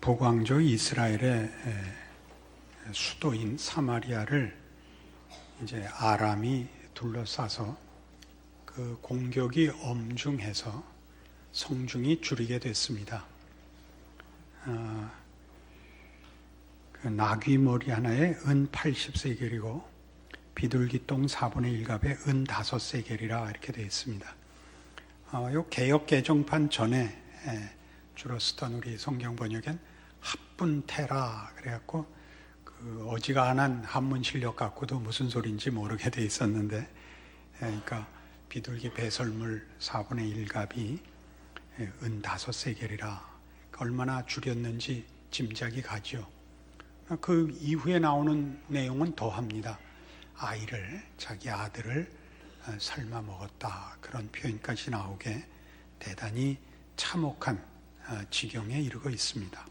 북왕조 이스라엘의 수도인 사마리아를 이제 아람이 둘러싸서 그 공격이 엄중해서 성중이 줄이게 됐습니다. 그 나귀 머리 하나에 은 80세겔이고 비둘기똥 4분의 1갑에 은 5세겔이라 이렇게 되어 있습니다. 요 개역 개정판 전에 주로 쓰던 우리 성경 번역엔 합분테라 그래갖고 그 어지간한 한문 실력 갖고도 무슨 소리인지 모르게 돼 있었는데, 그러니까 비둘기 배설물 4분의 1갑이 은 5세겔이라 얼마나 줄였는지 짐작이 가죠. 그 이후에 나오는 내용은 더합니다. 자기 아들을 삶아 먹었다, 그런 표현까지 나오게 대단히 참혹한 지경에 이르고 있습니다.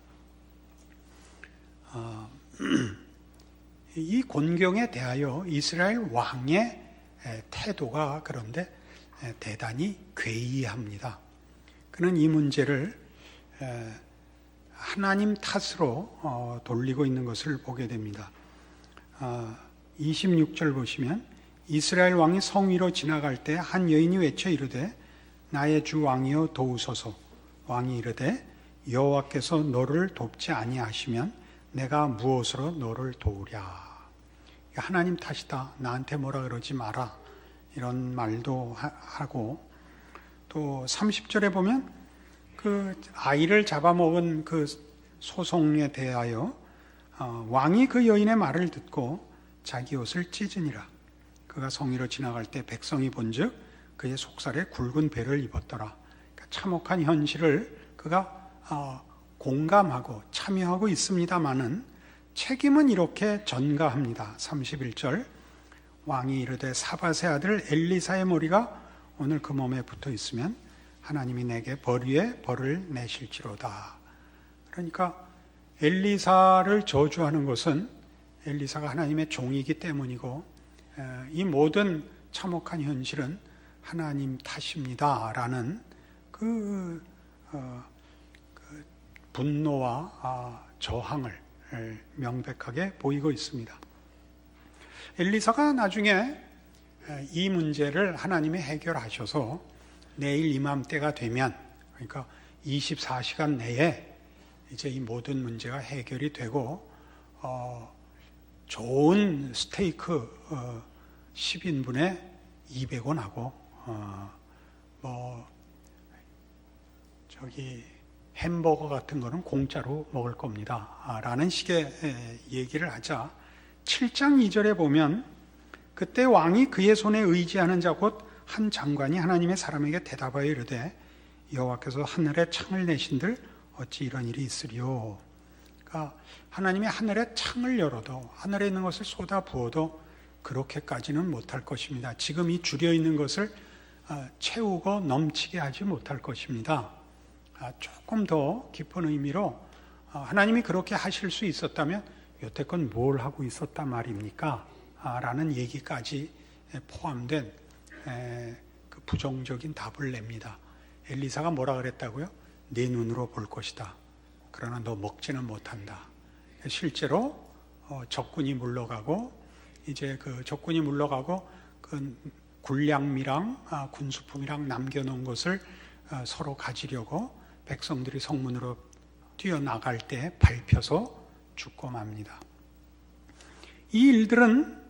이 곤경에 대하여 이스라엘 왕의 태도가 그런데 대단히 괴이합니다. 그는 이 문제를 하나님 탓으로 돌리고 있는 것을 보게 됩니다. 26절 보시면 이스라엘 왕이 성 위로 지나갈 때 한 여인이 외쳐 이르되 나의 주 왕이여 도우소서. 왕이 이르되 여호와께서 너를 돕지 아니하시면 내가 무엇으로 너를 도우랴. 하나님 탓이다, 나한테 뭐라 그러지 마라, 이런 말도 하고, 또 30절에 보면 그 아이를 잡아먹은 그 소송에 대하여 왕이 그 여인의 말을 듣고 자기 옷을 찢으니라. 그가 성 위로 지나갈 때 백성이 본즉 그의 속살에 굵은 배를 입었더라. 그러니까 참혹한 현실을 그가 공감하고 참여하고 있습니다마는 책임은 이렇게 전가합니다. 31절 왕이 이르되 사밧의 아들 엘리사의 머리가 오늘 그 몸에 붙어 있으면 하나님이 내게 벌 위에 벌을 내실지로다. 그러니까 엘리사를 저주하는 것은 엘리사가 하나님의 종이기 때문이고, 이 모든 참혹한 현실은 하나님 탓입니다라는 그 분노와 저항을 명백하게 보이고 있습니다. 엘리사가 나중에 이 문제를 하나님이 해결하셔서 내일 이맘때가 되면, 그러니까 24시간 내에 이제 이 모든 문제가 해결이 되고 좋은 스테이크 10인분에 200원 하고 햄버거 같은 거는 공짜로 먹을 겁니다 라는 식의 얘기를 하자 7장 2절에 보면 그때 왕이 그의 손에 의지하는 자 곧 한 장관이 하나님의 사람에게 대답하여 이르되 여호와께서 하늘에 창을 내신들 어찌 이런 일이 있으리요. 그러니까 하나님이 하늘에 창을 열어도, 하늘에 있는 것을 쏟아 부어도 그렇게까지는 못할 것입니다. 지금 이 줄여 있는 것을 채우고 넘치게 하지 못할 것입니다. 조금 더 깊은 의미로 하나님이 그렇게 하실 수 있었다면 여태껏 뭘 하고 있었단 말입니까? 라는 얘기까지 포함된 그 부정적인 답을 냅니다. 엘리사가 뭐라 그랬다고요? 네 눈으로 볼 것이다, 그러나 너 먹지는 못한다. 실제로 적군이 물러가고, 이제 그 적군이 물러가고 그 군량미랑 군수품이랑 남겨놓은 것을 서로 가지려고 백성들이 성문으로 뛰어나갈 때 밟혀서 죽고 맙니다. 이 일들은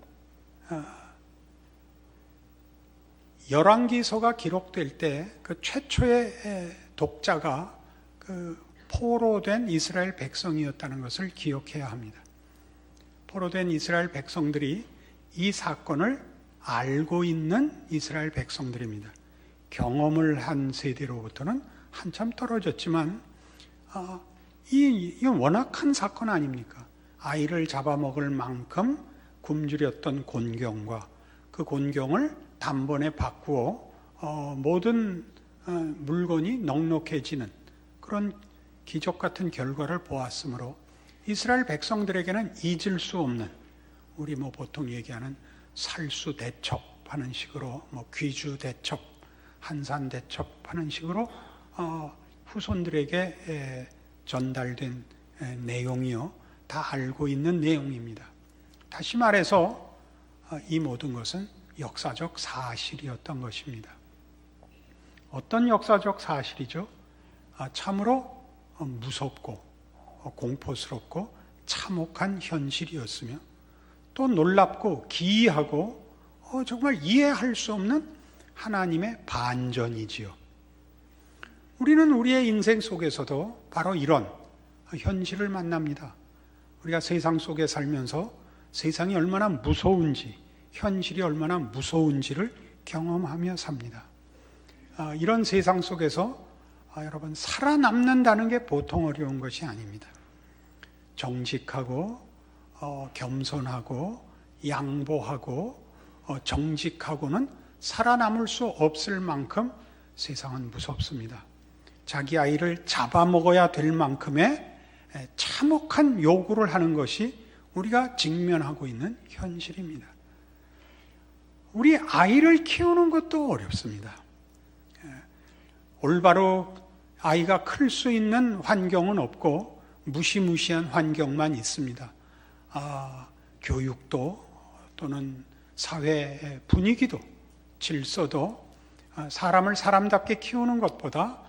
열왕기서가 기록될 때 그 최초의 독자가 그 포로된 이스라엘 백성이었다는 것을 기억해야 합니다. 포로된 이스라엘 백성들이 이 사건을 알고 있는 이스라엘 백성들입니다. 경험을 한 세대로부터는 한참 떨어졌지만 이건 워낙 큰 사건 아닙니까? 아이를 잡아먹을 만큼 굶주렸던 곤경과 그 곤경을 단번에 바꾸어 모든 물건이 넉넉해지는 그런 기적 같은 결과를 보았으므로 이스라엘 백성들에게는 잊을 수 없는, 우리 보통 얘기하는 살수대첩하는 식으로, 귀주대첩, 한산대첩하는 식으로 후손들에게 전달된 내용이요. 다 알고 있는 내용입니다. 다시 말해서 이 모든 것은 역사적 사실이었던 것입니다. 어떤 역사적 사실이죠? 참으로 무섭고 공포스럽고 참혹한 현실이었으며 또 놀랍고 기이하고 정말 이해할 수 없는 하나님의 반전이지요. 우리는 우리의 인생 속에서도 바로 이런 현실을 만납니다. 우리가 세상 속에 살면서 세상이 얼마나 무서운지, 현실이 얼마나 무서운지를 경험하며 삽니다. 이런 세상 속에서 여러분 살아남는다는 게 보통 어려운 것이 아닙니다. 정직하고 겸손하고 양보하고 정직하고는 살아남을 수 없을 만큼 세상은 무섭습니다. 자기 아이를 잡아먹어야 될 만큼의 참혹한 요구를 하는 것이 우리가 직면하고 있는 현실입니다. 우리 아이를 키우는 것도 어렵습니다. 올바로 아이가 클 수 있는 환경은 없고 무시무시한 환경만 있습니다. 교육도 또는 사회 분위기도 질서도 사람을 사람답게 키우는 것보다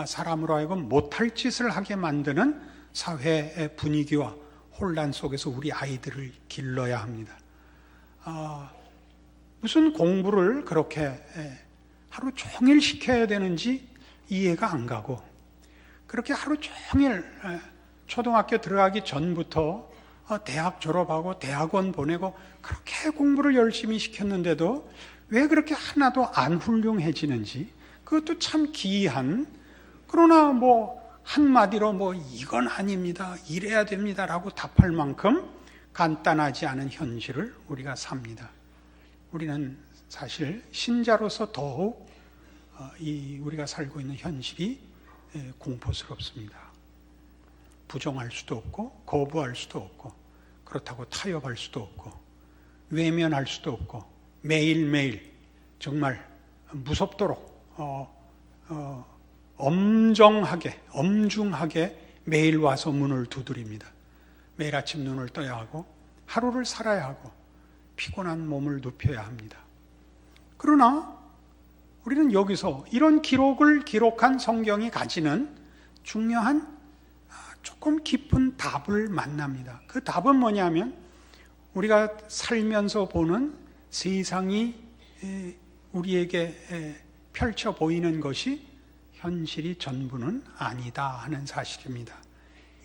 사람으로 하여금 못할 짓을 하게 만드는 사회의 분위기와 혼란 속에서 우리 아이들을 길러야 합니다. 무슨 공부를 그렇게 하루 종일 시켜야 되는지 이해가 안 가고, 그렇게 하루 종일 초등학교 들어가기 전부터 대학 졸업하고 대학원 보내고 그렇게 공부를 열심히 시켰는데도 왜 그렇게 하나도 안 훌륭해지는지, 그것도 참 기이한, 그러나 한마디로 이건 아닙니다, 이래야 됩니다 라고 답할 만큼 간단하지 않은 현실을 우리가 삽니다. 우리는 사실 신자로서 더욱 우리가 살고 있는 현실이 공포스럽습니다. 부정할 수도 없고 거부할 수도 없고 그렇다고 타협할 수도 없고 외면할 수도 없고 매일매일 정말 무섭도록 엄중하게 매일 와서 문을 두드립니다. 매일 아침 눈을 떠야 하고 하루를 살아야 하고 피곤한 몸을 눕혀야 합니다. 그러나 우리는 여기서 이런 기록을 기록한 성경이 가지는 중요한 조금 깊은 답을 만납니다. 그 답은 뭐냐면 우리가 살면서 보는 세상이 우리에게 펼쳐 보이는 것이 현실이 전부는 아니다 하는 사실입니다.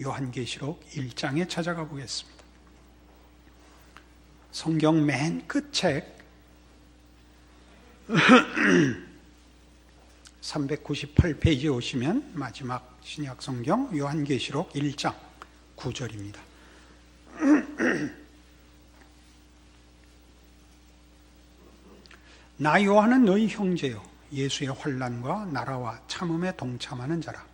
요한계시록 1장에 찾아가 보겠습니다. 성경 맨 끝책 398페이지에 오시면 마지막 신약 성경 요한계시록 1장 9절입니다. 나 요한은 너희 형제요 예수의 환난과 나라와 참음에 동참하는 자라.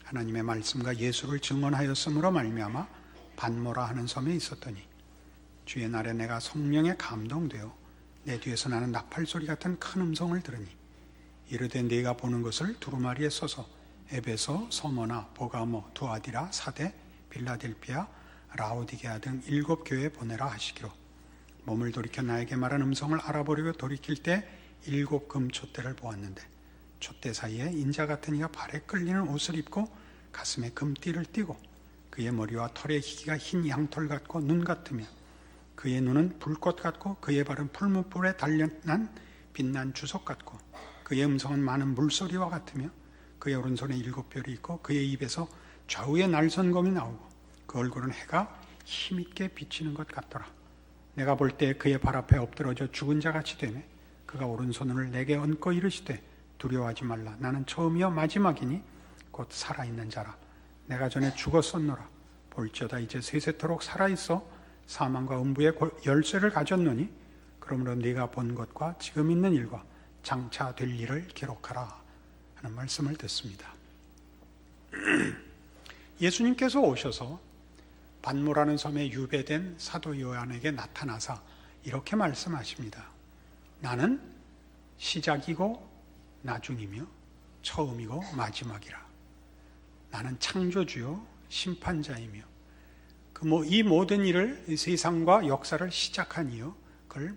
하나님의 말씀과 예수를 증언하였으므로 말미암아 반모라 하는 섬에 있었더니 주의 날에 내가 성령에 감동되어 내 뒤에서 나는 나팔 소리 같은 큰 음성을 들으니 이르되 네가 보는 것을 두루마리에 써서 에베소, 서머나, 보가모, 두아디라, 사데, 빌라델피아, 라오디게아 등 7 교회에 보내라 하시기로 몸을 돌이켜 나에게 말한 음성을 알아보려고 돌이킬 때 7 금촛대를 보았는데 촛대 사이에 인자 같은 이가 발에 끌리는 옷을 입고 가슴에 금띠를 띠고 그의 머리와 털의 희기가 흰 양털 같고 눈 같으며 그의 눈은 불꽃 같고 그의 발은 풀무불에 단련한 빛난 주석 같고 그의 음성은 많은 물소리와 같으며 그의 오른손에 7 별이 있고 그의 입에서 좌우에 날선검이 나오고 그 얼굴은 해가 힘있게 비치는 것 같더라. 내가 볼 때 그의 발 앞에 엎드러져 죽은 자같이 되매 그가 오른손을 내게 얹고 이르시되 두려워하지 말라. 나는 처음이요 마지막이니 곧 살아있는 자라. 내가 전에 죽었었노라. 볼지어다 이제 세세토록 살아있어 사망과 음부의 열쇠를 가졌노니 그러므로 네가 본 것과 지금 있는 일과 장차 될 일을 기록하라 하는 말씀을 듣습니다. 예수님께서 오셔서 반모라는 섬에 유배된 사도 요한에게 나타나사 이렇게 말씀하십니다. 나는 시작이고 나중이며 처음이고 마지막이라. 나는 창조주요 심판자이며 이 모든 일을 세상과 역사를 시작한 이유 그걸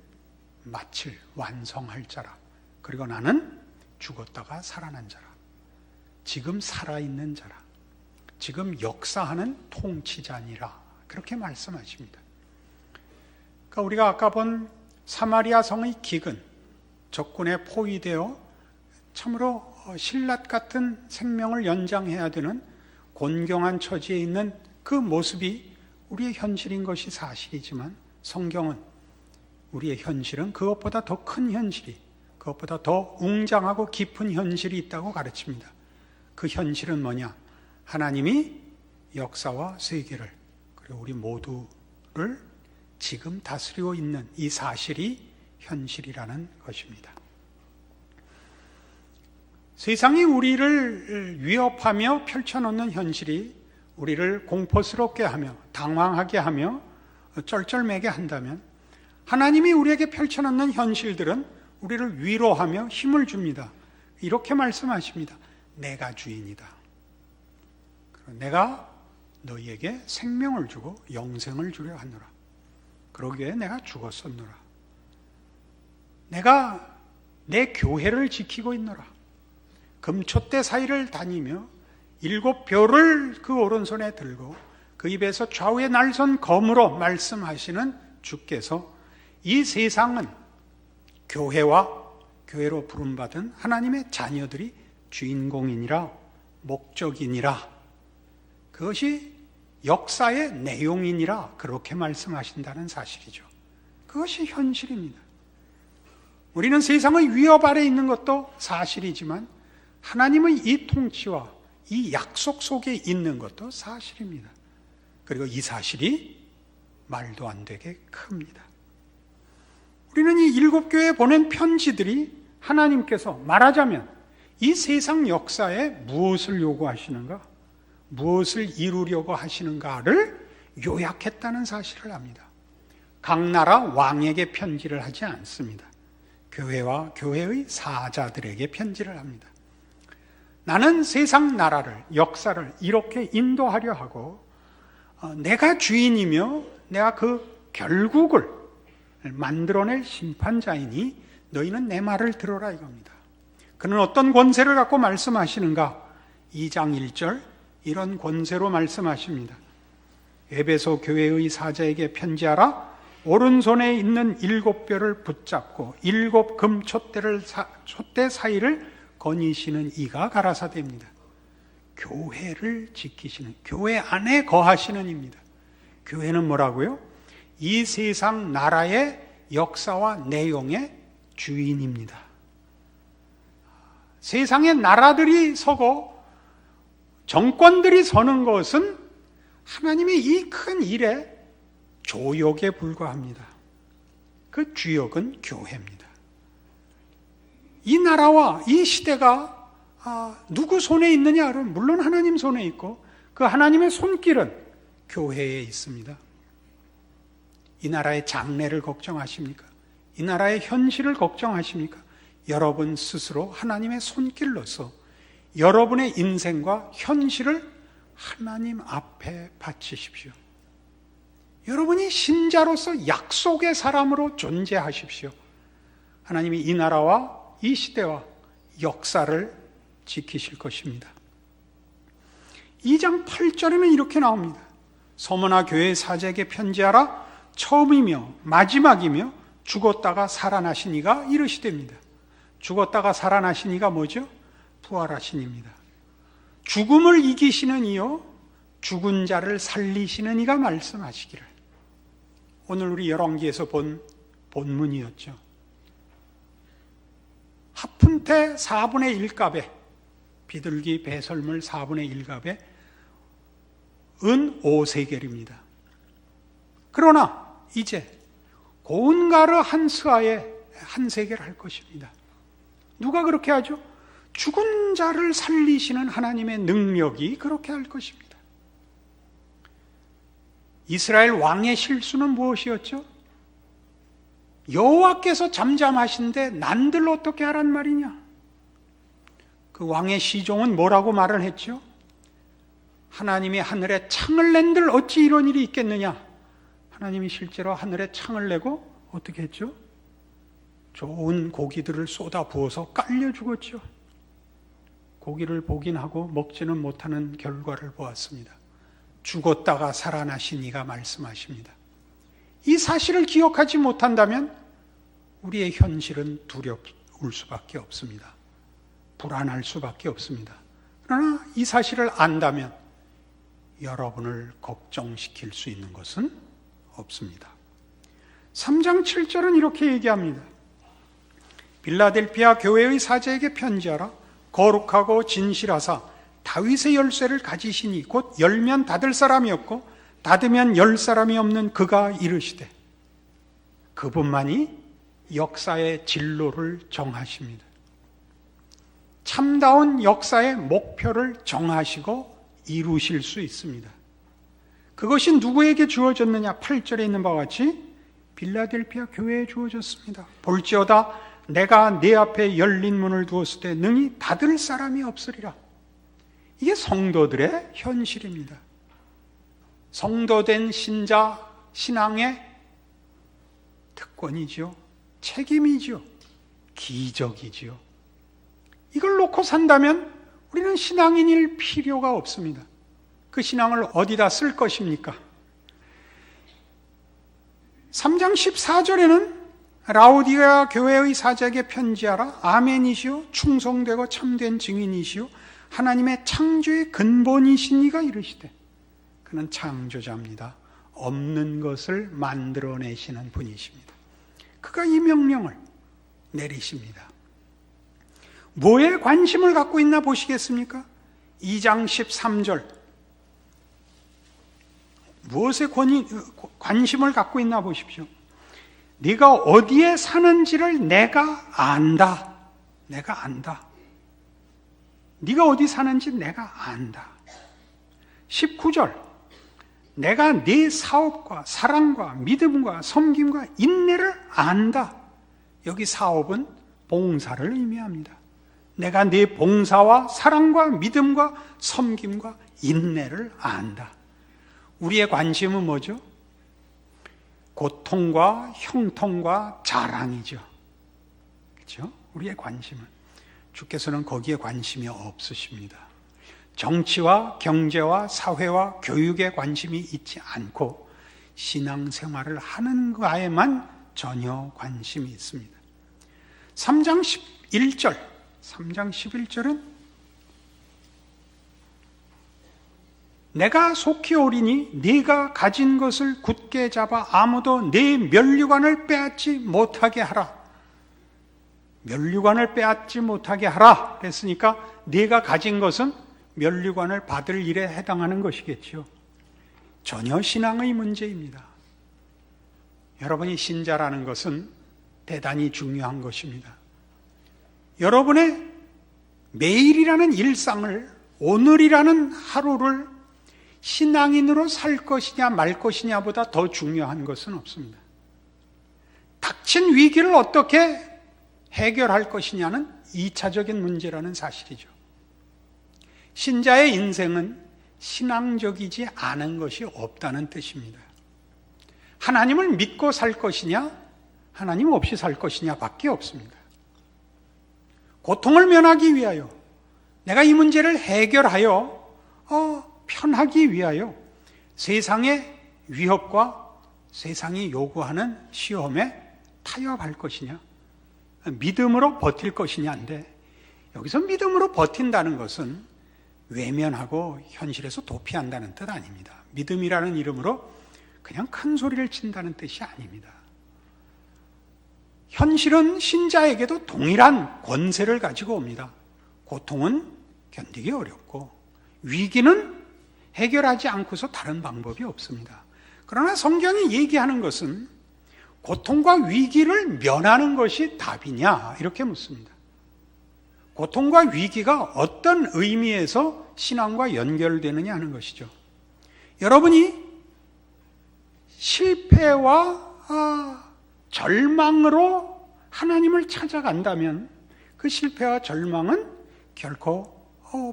마칠 완성할 자라. 그리고 나는 죽었다가 살아난 자라. 지금 살아있는 자라. 지금 역사하는 통치자니라. 그렇게 말씀하십니다. 그러니까 우리가 아까 본 사마리아 성의 기근, 적군에 포위되어 참으로 신라 같은 생명을 연장해야 되는 곤경한 처지에 있는 그 모습이 우리의 현실인 것이 사실이지만 성경은 우리의 현실은 그것보다 더 큰 현실이, 그것보다 더 웅장하고 깊은 현실이 있다고 가르칩니다. 그 현실은 뭐냐? 하나님이 역사와 세계를 그리고 우리 모두를 지금 다스리고 있는 이 사실이 현실이라는 것입니다. 세상이 우리를 위협하며 펼쳐놓는 현실이 우리를 공포스럽게 하며 당황하게 하며 쩔쩔매게 한다면 하나님이 우리에게 펼쳐놓는 현실들은 우리를 위로하며 힘을 줍니다. 이렇게 말씀하십니다. 내가 주인이다. 내가 너희에게 생명을 주고 영생을 주려 하노라. 그러기에 내가 죽었었노라. 내가 내 교회를 지키고 있노라. 금촛대 사이를 다니며 7벼를 그 오른손에 들고 그 입에서 좌우에 날선 검으로 말씀하시는 주께서 이 세상은 교회와 교회로 부름받은 하나님의 자녀들이 주인공이니라 목적이니라 그것이 역사의 내용이니라 그렇게 말씀하신다는 사실이죠. 그것이 현실입니다. 우리는 세상의 위협 아래 있는 것도 사실이지만 하나님의 이 통치와 이 약속 속에 있는 것도 사실입니다. 그리고 이 사실이 말도 안 되게 큽니다. 우리는 이 7교회에 보낸 편지들이 하나님께서 말하자면 이 세상 역사에 무엇을 요구하시는가, 무엇을 이루려고 하시는가를 요약했다는 사실을 압니다. 각 나라 왕에게 편지를 하지 않습니다. 교회와 교회의 사자들에게 편지를 합니다. 나는 세상 나라를, 역사를 이렇게 인도하려 하고 내가 주인이며 내가 그 결국을 만들어낼 심판자이니 너희는 내 말을 들어라 이겁니다. 그는 어떤 권세를 갖고 말씀하시는가? 2장 1절 이런 권세로 말씀하십니다. 에베소 교회의 사자에게 편지하라. 오른손에 있는 7벼를 붙잡고 7 금촛대 사이를 거니시는 이가 가라사대입니다. 교회를 지키시는, 교회 안에 거하시는 입니다. 교회는 뭐라고요? 이 세상 나라의 역사와 내용의 주인입니다. 세상의 나라들이 서고 정권들이 서는 것은 하나님의 이 큰 일의 조역에 불과합니다. 그 주역은 교회입니다. 이 나라와 이 시대가 누구 손에 있느냐? 물론 하나님 손에 있고 그 하나님의 손길은 교회에 있습니다. 이 나라의 장래를 걱정하십니까? 이 나라의 현실을 걱정하십니까? 여러분 스스로 하나님의 손길로서 여러분의 인생과 현실을 하나님 앞에 바치십시오. 여러분이 신자로서 약속의 사람으로 존재하십시오. 하나님이 이 나라와 이 시대와 역사를 지키실 것입니다. 2장 8절에는 이렇게 나옵니다. 서머나 교회 사제에게 편지하라. 처음이며 마지막이며 죽었다가 살아나신 이가 이르시됩니다. 죽었다가 살아나신 이가 뭐죠? 부활하신 이입니다. 죽음을 이기시는 이요 죽은 자를 살리시는 이가 말씀하시기를. 오늘 우리 열왕기에서 본 본문이었죠. 합훈태 4분의 1값에 비둘기 배설물 4분의 1값에 은 5세겔입니다. 그러나 이제 고운가르 한 스아에 한 세겔 할 것입니다. 누가 그렇게 하죠? 죽은 자를 살리시는 하나님의 능력이 그렇게 할 것입니다. 이스라엘 왕의 실수는 무엇이었죠? 여호와께서 잠잠하신데 난들 어떻게 하란 말이냐? 그 왕의 시종은 뭐라고 말을 했죠? 하나님이 하늘에 창을 낸들 어찌 이런 일이 있겠느냐. 하나님이 실제로 하늘에 창을 내고 어떻게 했죠? 좋은 고기들을 쏟아 부어서 깔려 죽었죠. 고기를 보긴 하고 먹지는 못하는 결과를 보았습니다. 죽었다가 살아나신 이가 말씀하십니다. 이 사실을 기억하지 못한다면 우리의 현실은 두려울 수밖에 없습니다. 불안할 수밖에 없습니다. 그러나 이 사실을 안다면 여러분을 걱정시킬 수 있는 것은 없습니다. 3장 7절은 이렇게 얘기합니다. 빌라델피아 교회의 사제에게 편지하라. 거룩하고 진실하사 다윗의 열쇠를 가지시니 곧 열면 닫을 사람이 없고 닫으면 열 사람이 없는 그가 이르시되. 그분만이 역사의 진로를 정하십니다. 참다운 역사의 목표를 정하시고 이루실 수 있습니다. 그것이 누구에게 주어졌느냐? 8절에 있는 바와 같이 빌라델피아 교회에 주어졌습니다. 볼지어다 내가 네 앞에 열린 문을 두었을 때 능히 닫을 사람이 없으리라. 이게 성도들의 현실입니다. 성도된 신자, 신앙의 특권이죠. 책임이죠. 기적이죠. 이걸 놓고 산다면 우리는 신앙인일 필요가 없습니다. 그 신앙을 어디다 쓸 것입니까? 3장 14절에는 라오디게아 교회의 사제에게 편지하라. 아멘이시오 충성되고 참된 증인이시오 하나님의 창조의 근본이신 이가 이르시되. 그는 창조자입니다. 없는 것을 만들어내시는 분이십니다. 그가 이 명령을 내리십니다. 뭐에 관심을 갖고 있나 보시겠습니까? 2장 13절 무엇에 관심을 갖고 있나 보십시오. 네가 어디에 사는지를 내가 안다. 내가 안다. 네가 어디 사는지 내가 안다. 19절 내가 네 사업과 사랑과 믿음과 섬김과 인내를 안다. 여기 사업은 봉사를 의미합니다. 내가 네 봉사와 사랑과 믿음과 섬김과 인내를 안다. 우리의 관심은 뭐죠? 고통과 형통과 자랑이죠. 그렇죠? 우리의 관심은. 주께서는 거기에 관심이 없으십니다. 정치와 경제와 사회와 교육에 관심이 있지 않고 신앙생활을 하는 거에만 전혀 관심이 있습니다. 3장 11절은 내가 속히 오리니 네가 가진 것을 굳게 잡아 아무도 네 면류관을 빼앗지 못하게 하라. 면류관을 빼앗지 못하게 하라 그랬으니까 네가 가진 것은 면류관을 받을 일에 해당하는 것이겠죠. 전혀 신앙의 문제입니다. 여러분이 신자라는 것은 대단히 중요한 것입니다. 여러분의 매일이라는 일상을, 오늘이라는 하루를 신앙인으로 살 것이냐 말 것이냐보다 더 중요한 것은 없습니다. 닥친 위기를 어떻게 해결할 것이냐는 2차적인 문제라는 사실이죠. 신자의 인생은 신앙적이지 않은 것이 없다는 뜻입니다. 하나님을 믿고 살 것이냐, 하나님 없이 살 것이냐 밖에 없습니다. 고통을 면하기 위하여, 내가 이 문제를 해결하여 편하기 위하여 세상의 위협과 세상이 요구하는 시험에 타협할 것이냐, 믿음으로 버틸 것이냐인데, 여기서 믿음으로 버틴다는 것은 외면하고 현실에서 도피한다는 뜻 아닙니다. 믿음이라는 이름으로 그냥 큰 소리를 친다는 뜻이 아닙니다. 현실은 신자에게도 동일한 권세를 가지고 옵니다. 고통은 견디기 어렵고 위기는 해결하지 않고서 다른 방법이 없습니다. 그러나 성경이 얘기하는 것은 고통과 위기를 면하는 것이 답이냐 이렇게 묻습니다. 고통과 위기가 어떤 의미에서 신앙과 연결되느냐 하는 것이죠. 여러분이 실패와 절망으로 하나님을 찾아간다면 그 실패와 절망은 결코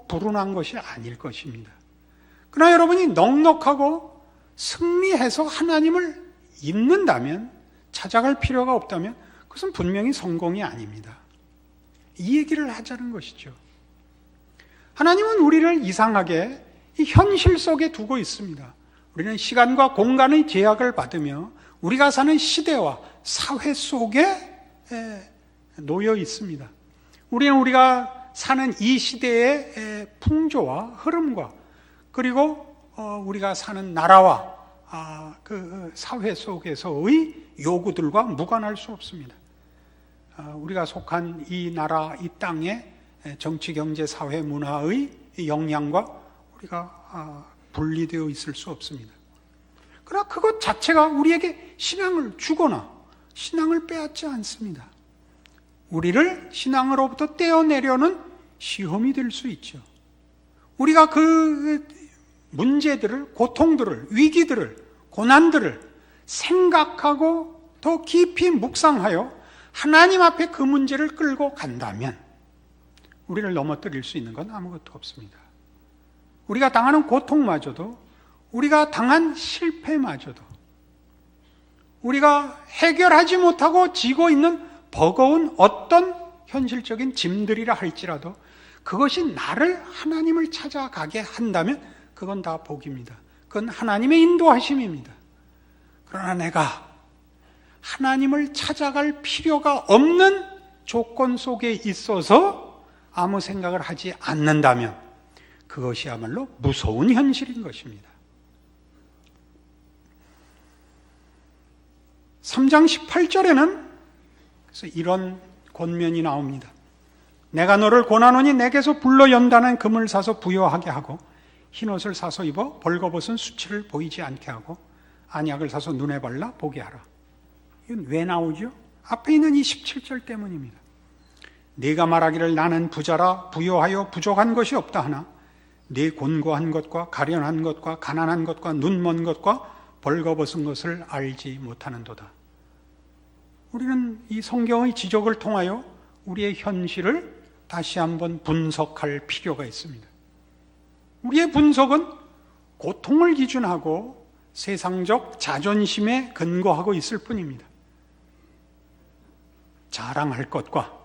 불운한 것이 아닐 것입니다. 그러나 여러분이 넉넉하고 승리해서 하나님을 잊는다면, 찾아갈 필요가 없다면 그것은 분명히 성공이 아닙니다. 이 얘기를 하자는 것이죠. 하나님은 우리를 이상하게 이 현실 속에 두고 있습니다. 우리는 시간과 공간의 제약을 받으며 우리가 사는 시대와 사회 속에 놓여 있습니다. 우리는 우리가 사는 이 시대의 풍조와 흐름과 그리고 우리가 사는 나라와 그 사회 속에서의 요구들과 무관할 수 없습니다. 우리가 속한 이 나라, 이 땅의 정치, 경제, 사회, 문화의 영향과 우리가 분리되어 있을 수 없습니다. 그러나 그것 자체가 우리에게 신앙을 주거나 신앙을 빼앗지 않습니다. 우리를 신앙으로부터 떼어내려는 시험이 될 수 있죠. 우리가 그 문제들을, 고통들을, 위기들을, 고난들을 생각하고 더 깊이 묵상하여 하나님 앞에 그 문제를 끌고 간다면 우리를 넘어뜨릴 수 있는 건 아무것도 없습니다. 우리가 당하는 고통마저도, 우리가 당한 실패마저도, 우리가 해결하지 못하고 지고 있는 버거운 어떤 현실적인 짐들이라 할지라도 그것이 나를 하나님을 찾아가게 한다면 그건 다 복입니다. 그건 하나님의 인도하심입니다. 그러나 내가 하나님을 찾아갈 필요가 없는 조건 속에 있어서 아무 생각을 하지 않는다면 그것이야말로 무서운 현실인 것입니다. 3장 18절에는 그래서 이런 권면이 나옵니다. 내가 너를 권하노니 내게서 불로 연단한 금을 사서 부여하게 하고 흰옷을 사서 입어 벌거벗은 수치를 보이지 않게 하고 안약을 사서 눈에 발라 보게 하라. 이건 왜 나오죠? 앞에 있는 이 17절 때문입니다. 네가 말하기를 나는 부자라 부요하여 부족한 것이 없다 하나 네 곤고한 것과 가련한 것과 가난한 것과 눈먼 것과 벌거벗은 것을 알지 못하는도다. 우리는 이 성경의 지적을 통하여 우리의 현실을 다시 한번 분석할 필요가 있습니다. 우리의 분석은 고통을 기준하고 세상적 자존심에 근거하고 있을 뿐입니다. 자랑할 것과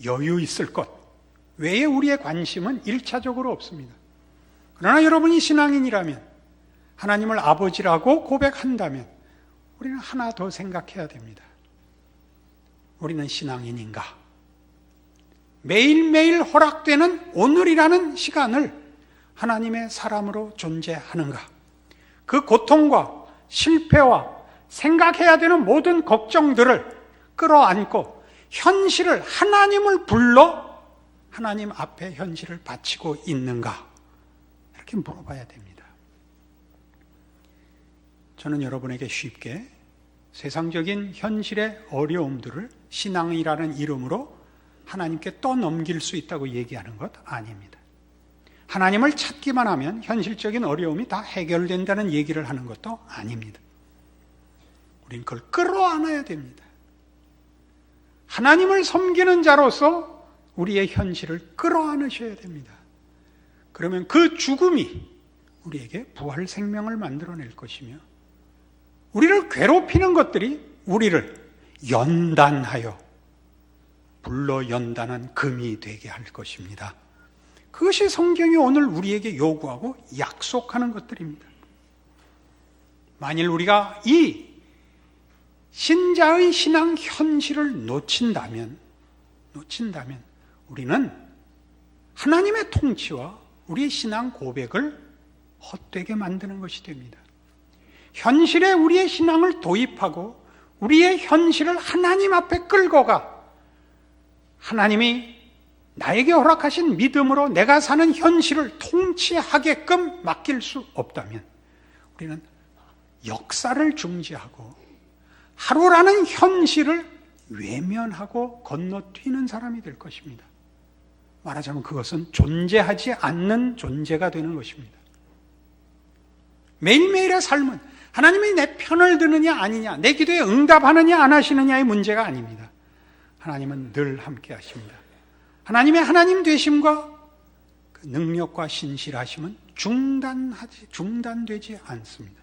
여유 있을 것 외에 우리의 관심은 1차적으로 없습니다. 그러나 여러분이 신앙인이라면, 하나님을 아버지라고 고백한다면 우리는 하나 더 생각해야 됩니다. 우리는 신앙인인가? 매일매일 허락되는 오늘이라는 시간을 하나님의 사람으로 존재하는가? 그 고통과 실패와 생각해야 되는 모든 걱정들을 끌어안고 현실을, 하나님을 불러 하나님 앞에 현실을 바치고 있는가? 이렇게 물어봐야 됩니다. 저는 여러분에게 쉽게 세상적인 현실의 어려움들을 신앙이라는 이름으로 하나님께 떠넘길 수 있다고 얘기하는 것 아닙니다. 하나님을 찾기만 하면 현실적인 어려움이 다 해결된다는 얘기를 하는 것도 아닙니다. 우린 그걸 끌어안아야 됩니다. 하나님을 섬기는 자로서 우리의 현실을 끌어안으셔야 됩니다. 그러면 그 죽음이 우리에게 부활 생명을 만들어낼 것이며 우리를 괴롭히는 것들이 우리를 연단하여 불러 연단한 금이 되게 할 것입니다. 그것이 성경이 오늘 우리에게 요구하고 약속하는 것들입니다. 만일 우리가 이 신자의 신앙 현실을 놓친다면 우리는 하나님의 통치와 우리의 신앙 고백을 헛되게 만드는 것이 됩니다. 현실에 우리의 신앙을 도입하고 우리의 현실을 하나님 앞에 끌고 가 하나님이 나에게 허락하신 믿음으로 내가 사는 현실을 통치하게끔 맡길 수 없다면 우리는 역사를 중지하고 하루라는 현실을 외면하고 건너뛰는 사람이 될 것입니다. 말하자면 그것은 존재하지 않는 존재가 되는 것입니다. 매일매일의 삶은 하나님이 내 편을 드느냐 아니냐, 내 기도에 응답하느냐 안 하시느냐의 문제가 아닙니다. 하나님은 늘 함께 하십니다. 하나님의 하나님 되심과 그 능력과 신실하심은 중단되지 않습니다.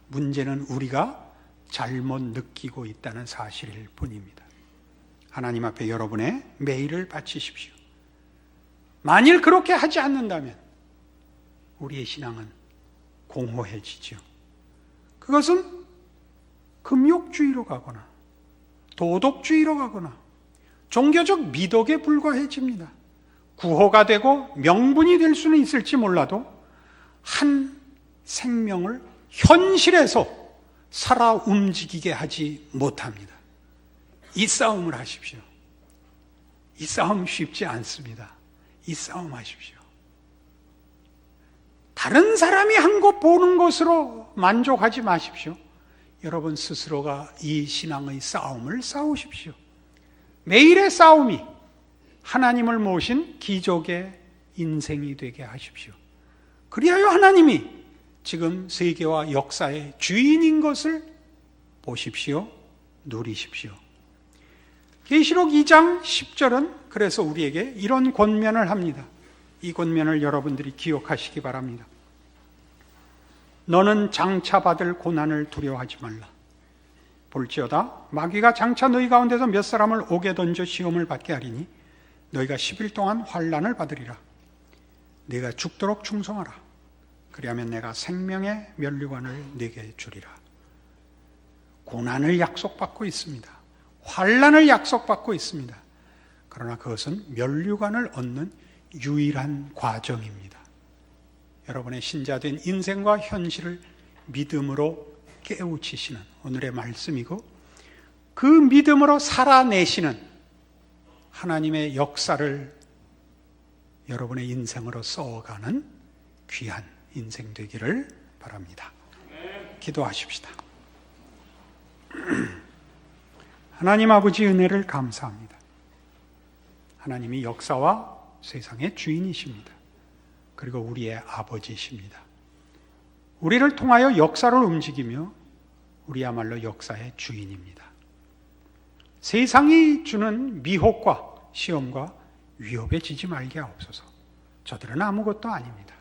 문제는 우리가 잘못 느끼고 있다는 사실일 뿐입니다. 하나님 앞에 여러분의 매일을 바치십시오. 만일 그렇게 하지 않는다면 우리의 신앙은 공허해지죠. 그것은 금욕주의로 가거나 도덕주의로 가거나 종교적 미덕에 불과해집니다. 구호가 되고 명분이 될 수는 있을지 몰라도 한 생명을 현실에서 살아 움직이게 하지 못합니다. 이 싸움을 하십시오. 이 싸움 쉽지 않습니다. 이 싸움 하십시오. 다른 사람이 한 것 보는 것으로 만족하지 마십시오. 여러분 스스로가 이 신앙의 싸움을 싸우십시오. 매일의 싸움이 하나님을 모신 기적의 인생이 되게 하십시오. 그리하여 하나님이 지금 세계와 역사의 주인인 것을 보십시오. 누리십시오. 계시록 2장 10절은 그래서 우리에게 이런 권면을 합니다. 이 권면을 여러분들이 기억하시기 바랍니다. 너는 장차 받을 고난을 두려워하지 말라. 볼지어다 마귀가 장차 너희 가운데서 몇 사람을 옥에 던져 시험을 받게 하리니 너희가 10일 동안 환난을 받으리라. 네가 죽도록 충성하라. 그리하면 내가 생명의 면류관을 네게 주리라. 고난을 약속받고 있습니다. 환난을 약속받고 있습니다. 그러나 그것은 면류관을 얻는 유일한 과정입니다. 여러분의 신자된 인생과 현실을 믿음으로 깨우치시는 오늘의 말씀이고 그 믿음으로 살아내시는 하나님의 역사를 여러분의 인생으로 써가는 귀한 인생 되기를 바랍니다. 기도하십시다. 하나님 아버지 은혜를 감사합니다. 하나님이 역사와 세상의 주인이십니다. 그리고 우리의 아버지십니다. 우리를 통하여 역사를 움직이며 우리야말로 역사의 주인입니다. 세상이 주는 미혹과 시험과 위협에 지지 말게 하옵소서. 저들은 아무것도 아닙니다.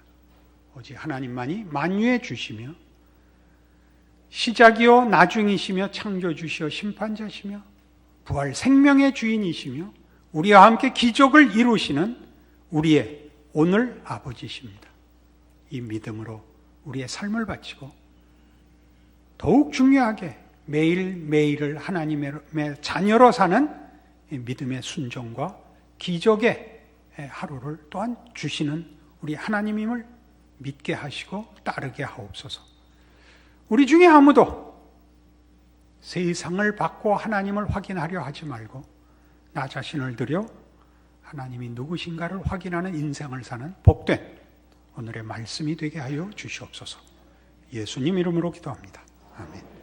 오직 하나님만이 만유해 주시며 시작이요 나중이시며 창조주시여 심판자시며 부활 생명의 주인이시며 우리와 함께 기적을 이루시는 우리의 오늘 아버지십니다. 이 믿음으로 우리의 삶을 바치고 더욱 중요하게 매일매일을 하나님의 자녀로 사는 믿음의 순종과 기적의 하루를 또한 주시는 우리 하나님임을 믿게 하시고 따르게 하옵소서. 우리 중에 아무도 세상을 받고 하나님을 확인하려 하지 말고 나 자신을 들여 하나님이 누구신가를 확인하는 인생을 사는 복된 오늘의 말씀이 되게 하여 주시옵소서. 예수님 이름으로 기도합니다. 아멘.